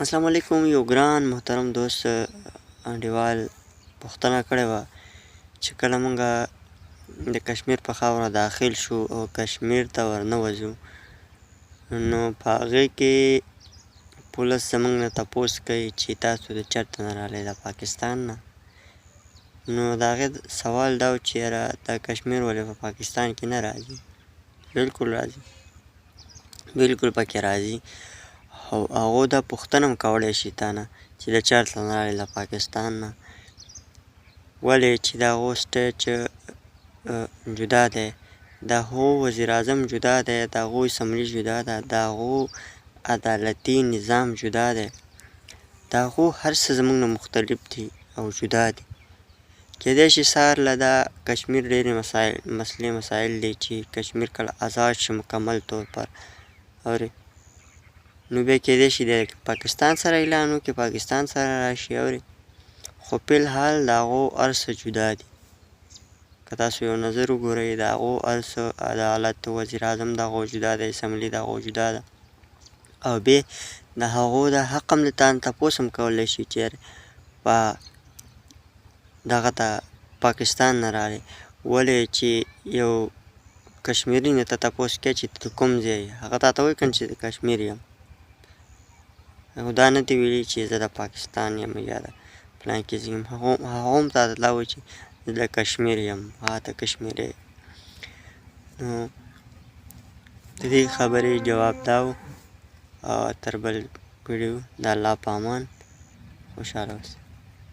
السلام علیکم. یو ګران محترم دوست انډیوال پوښتنه کړې وه چې کله مونږ د کشمیر په خاوره داخل شو او کشمیر ته ورنوځو، نو په هغې کې پولیس زموږ نه تپوس کوي چې تاسو د چېرته نه راغلئ؟ د پاکستان نه. نو د هغې سوال دا و چې یاره دا کشمیر ولې په پاکستان کې نه راځي؟ بلکل راځي، بلکل پکې راځي. او هغو دا پوښتنه هم کولی شي تا نه چې د چېرته نه راغلې؟ له پاکستان نه. ولې چې د هغو سټیټ جدا دی، د هغو وزیر اعظم جدا دی، د هغو اسمبلي جدا ده، د هغو عدالتي نظام جدا دی، د هغو هر څه زموږ نه مختلف دي او جدا دي. کیدای شي سهار له دا کشمیر ډېرې مسلې مسایل دي چې کشمیر کله آزاد شي مکمل طور پر، اورې، نو بیا کیدای شي د پاکستان سره اعلان وکړي، پاکستان سره راشي، اورې، خو فی الحال د هغو هر څه جدا دي. که تاسو یو نظر وګورئ، د هغو هر څه عدالت، وزیر اعظم د هغو جدا دی، اسمبلي د هغو جدا ده. او بیا د هغو د حق هم د تا نه تپوس هم کولی شي چې په دغه ته پاکستان نه راغلې، ولې چې یو کشمیري نه ته تپوس کوي چې ته کوم ځای یې، هغه تا ته وایي که نه چې د کشمیر یم، او دا نه دي ویلي چې زه د پاکستان یم یا د فلانکي ځای یم. هغه هم تا ته دا وایي چې زه د کشمیر یم، ته کشمیری یې. نو د دې خبرې جواب دا و. تر بل ویډیو د الله په امان، خوشحاله اوسئ.